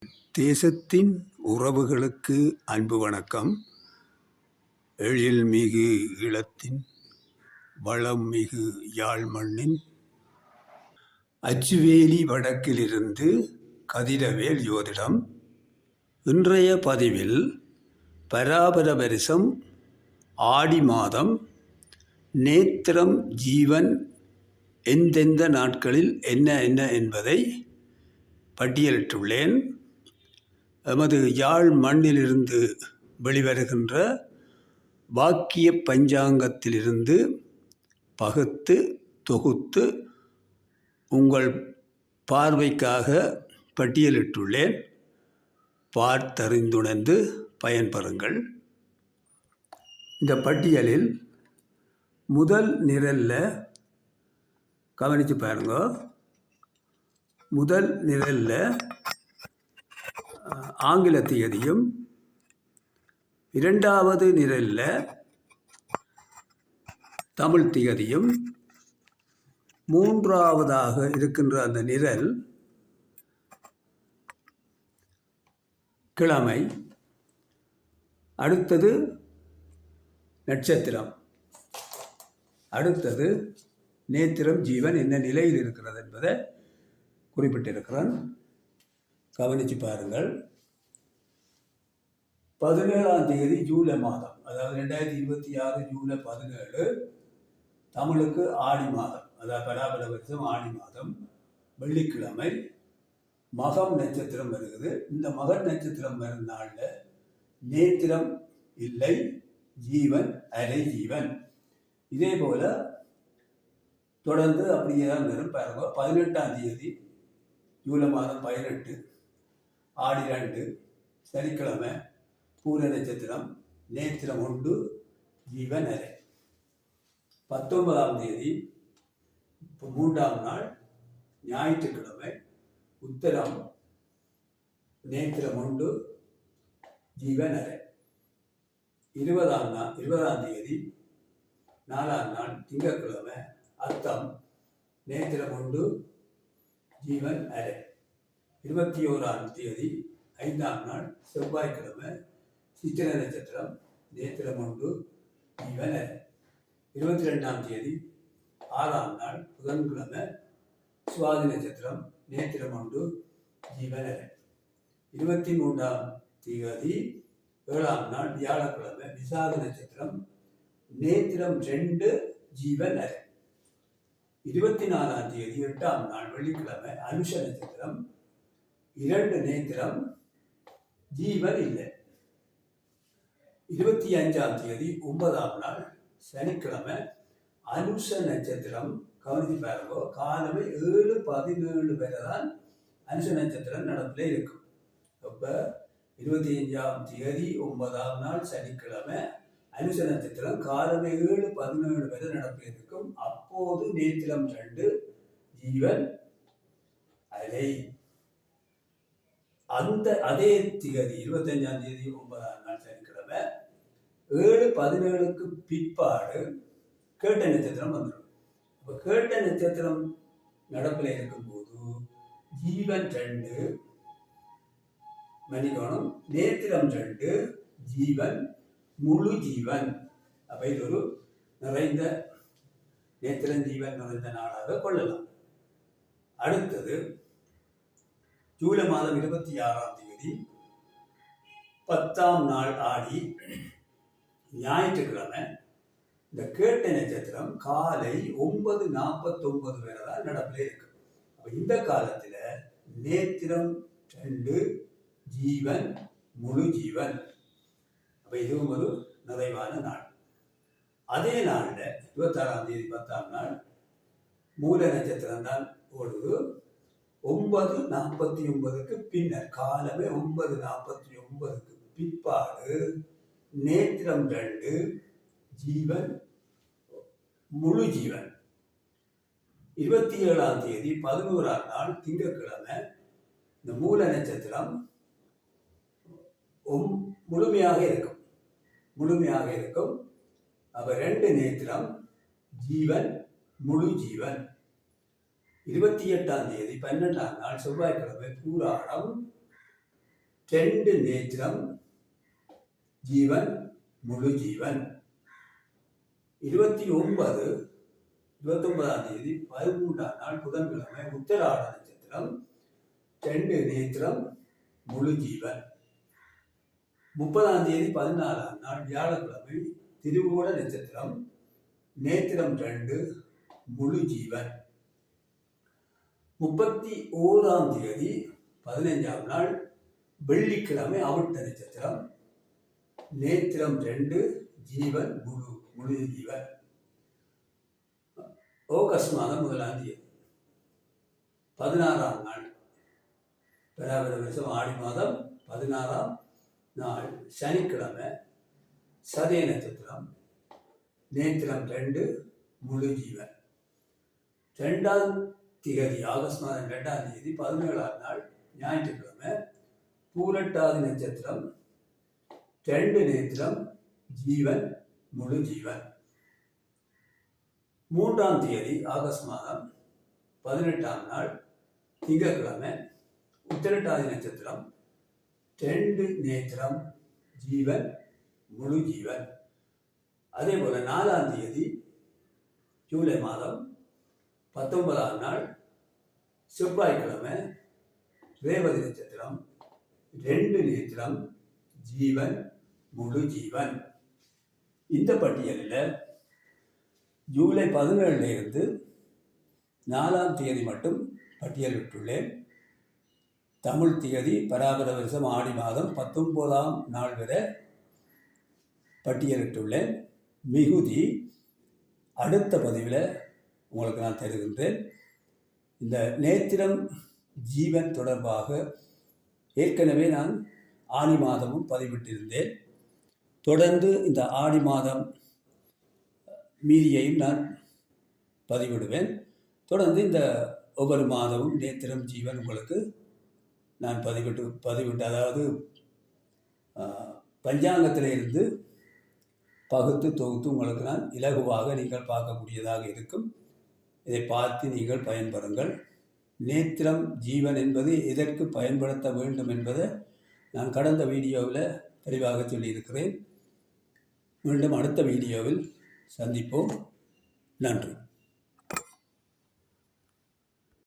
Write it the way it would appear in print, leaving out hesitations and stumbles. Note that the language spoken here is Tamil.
தேசத்தின் உறவுகளுக்கு அன்பு வணக்கம். எழில்மிகு ஈழத்தின் வளம்மிகு யாழ் மண்ணின் அச்சுவேலி வடக்கிலிருந்து கதிரவேல் ஜோதிடம். இன்றைய பதிவில் பராபர வருஷம் ஆடி மாதம் நேத்திரம் ஜீவன் எந்தெந்த நாட்களில் என்ன என்ன என்பதை பட்டியலிட்டுள்ளேன். எமது யாழ் மண்ணிலிருந்து வெளிவருகின்ற வாக்கிய பஞ்சாங்கத்திலிருந்து பகுத்து தொகுத்து உங்கள் பார்வைக்காக பட்டியலிட்டுள்ளேன். பார்த்தறிந்துணர்ந்து பயன்பெறுங்கள். இந்த பட்டியலில் முதல் நிரல்ல கவனித்து பாருங்க. முதல் நிரல்ல ஆங்கில தேதியும், இரண்டாவது நிரல்ல தமிழ் தேதியும், மூன்றாவதாக இருக்கின்ற அந்த நிரல் கிழமை, அடுத்தது நட்சத்திரம், அடுத்தது நேத்திரம் ஜீவன் என்ன நிலையில் இருக்கிறது என்பதை குறிப்பிட்டிருக்கிறேன். கவனித்து பாருங்கள். 17ஆம் தேதி ஜூலை மாதம், அதாவது 2026 ஜூலை 17, தமிழுக்கு ஆடி மாதம், அதாவது பராபர வருஷம் ஆடி மாதம், வெள்ளிக்கிழமை, மகம் நட்சத்திரம் வருகிறது. இந்த மகன் நட்சத்திரம் வரும் நாளில் நேத்திரம் இல்லை, ஜீவன் அரை ஜீவன். இதே போல தொடர்ந்து அப்படியே தான் வரும். பாருங்க, 18ஆம் தேதி ஜூலை மாதம் 18 ஆடி 2 சனிக்கிழமை, பூர நட்சத்திரம், நேத்திரம் 1, ஜீவன் அரை. 19ஆம் தேதி 3ஆம் நாள் ஞாயிற்றுக்கிழமை, உத்தரம், நேத்திரம் 1, ஜீவன் அரை. 20ஆம் தேதி 4ஆம் நாள் திங்கட்கிழமை, அத்தம், நேத்திரம் 1, ஜீவன் அரை. 21ஆம் தேதி 5ஆம் நாள் செவ்வாய்க்கிழமை, சித்திர நட்சத்திரம், நேத்திரம் 1, ஜீவன் அரை. 22ஆம் தேதி 6ஆம் நாள் புதன்கிழமை, சுவாதி நட்சத்திரம், நேத்திரம் 1, ஜீவன் அரை. 23ஆம் தேதி 7ஆம் நாள் வியாழக்கிழமை, விசாக நட்சத்திரம், நேத்திரம் 2, ஜீவன் அரை. 24ஆம் தேதி 8ஆம் நாள் வெள்ளிக்கிழமை, அனுஷ நட்சத்திரம், 2 நேத்திரம், ஜீவன் இல்லை. 25ஆம் தேதி 9ஆம் நாள் சனிக்கிழமை, அனுஷ நட்சத்திரம். கவனித்து பாருங்க, காலமே 7:17 வரை தான் அனுஷ நட்சத்திரம் நடப்பில் இருக்கும். அப்போ 25ஆம் தேதி 9ஆம் நாள் சனிக்கிழமை அனுஷ நட்சத்திரம் காலமே 7:17 வரை நடப்பில் இருக்கும். அப்போது நேத்திரம் 2, ஜீவன் அரை. அதே திகதி 25ஆம் தேதி 9ஆம் நாள் சனிக்கிழமை 7:17க்கு பிற்பாடு கேட்ட நட்சத்திரம் வந்துடும். இப்போ கேட்ட நட்சத்திரம் நடப்பில் இருக்கும்போது ஜீவன் 2, மன்னிக்கணும், நேத்திரம் 2, ஜீவன் முழு ஜீவன். அப்போ இது ஒரு நிறைந்த நேத்திரம் ஜீவன் நிறைந்த நாளாக கொள்ளலாம். அடுத்தது ஜூலை மாதம் 26ஆம் தேதி 10ஆம் நாள் ஆடி ஞாயிற்றுக்கிழமை, இந்த கேட்ட நட்சத்திரம் காலை 9:49 வரை தான் நடப்பில் இருக்கு. அப்போ இந்த காலத்தில் நேத்திரம் 2, ஜீவன் முழு ஜீவன். அப்போ இதுவும் ஒரு நிறைவான நாள். அதே நாளில் 26ஆம் தேதி 10ஆம் நாள் மூல நட்சத்திரம் தான் ஓடுது. 9:49க்கு பின்னர், காலமே 9:49க்கு பிற்பாடு நேத்திரம் 2, ஜீவன் முழு ஜீவன். 27ஆம் தேதி 11ஆம் நாள் திங்கட்கிழமை, இந்த மூல நட்சத்திரம் முழுமையாக இருக்கும். அப்ப 2 நேத்திரம், ஜீவன் முழு ஜீவன். 28ஆம் தேதி 12ஆம் நாள் செவ்வாய்க்கிழமை பூராடம், 2 நேத்திரம் ஜீவன் முழு ஜீவன். 29ஆம் தேதி 13ஆம் நாள் புதன்கிழமை உத்தராட நட்சத்திரம் 2 நேத்திரம் முழு ஜீவன். 30ஆம் தேதி 14ஆம் நாள் வியாழக்கிழமை திருவோண நட்சத்திரம் நேத்திரம் 2 முழு ஜீவன். 31ஆம் தேதி 15ஆம் நாள் வெள்ளிக்கிழமை அவிட்ட நட்சத்திரம் நேத்திரம் 2 ஜீவன் முழு ஜீவன். ஆகஸ்ட் மாதம் 1ஆம் தேதி 16ஆம் நாள் பராபர வருஷம் ஆடி மாதம் 16ஆம் நாள் சனிக்கிழமை சதய நட்சத்திரம் நேத்திரம் 2 முழு ஜீவன். 2ஆம் தேதி ஆகஸ்ட் மாதம் 2ஆம் தேதி 17ஆம் நாள் ஞாயிற்றுக்கிழமை பூரட்டாதி நட்சத்திரம் 2 நேத்திரம் ஜீவன் முழு ஜீவன். 3ஆம் தேதி ஆகஸ்ட் மாதம் 18ஆம் நாள் திங்கட்கிழமை உத்திரட்டாதி நட்சத்திரம் 2 நேத்திரம் ஜீவன் முழு ஜீவன். அதே போல 4ஆம் தேதி ஜூலை மாதம் 19ஆம் நாள் செவ்வாய்க்கிழமை ரேவதி நட்சத்திரம் 2 நேத்திரம் ஜீவன் முழு ஜீவன். இந்த பட்டியலில் ஜூலை 17இலிருந்து 4ஆம் தேதி மட்டும் பட்டியலிட்டுள்ளேன். தமிழ் தேதி பராபர வருஷம் ஆடி மாதம் 19ஆம் நாள் வரை பட்டியலிட்டுள்ளேன். மிகுதி அடுத்த பதிவில் உங்களுக்கு நான் தருகின்றேன். இந்த நேத்திரம் ஜீவன் தொடர்பாக ஏற்கனவே நான் ஆனி மாதமும் பதிவிட்டிருந்தேன். தொடர்ந்து இந்த ஆடி மாதம் மீதியையும் நான் பதிவிடுவேன். தொடர்ந்து இந்த ஒவ்வொரு மாதமும் நேத்திரம் ஜீவன் உங்களுக்கு நான் பதிவிட்டு அதாவது பஞ்சாங்கத்தில் இருந்து பகுத்து தொகுத்து உங்களுக்கு நான் இலகுவாக நீங்கள் பார்க்கக்கூடியதாக இருக்கும். இதை பார்த்து நீங்கள் பயன்பெறுங்கள். நேத்திரம் ஜீவன் என்பது எதற்கு பயன்படுத்த வேண்டும் என்பதை நான் கடந்த வீடியோவில் தெளிவாக சொல்லியிருக்கிறேன். மீண்டும் அடுத்த வீடியோவில் சந்திப்போம். நன்றி.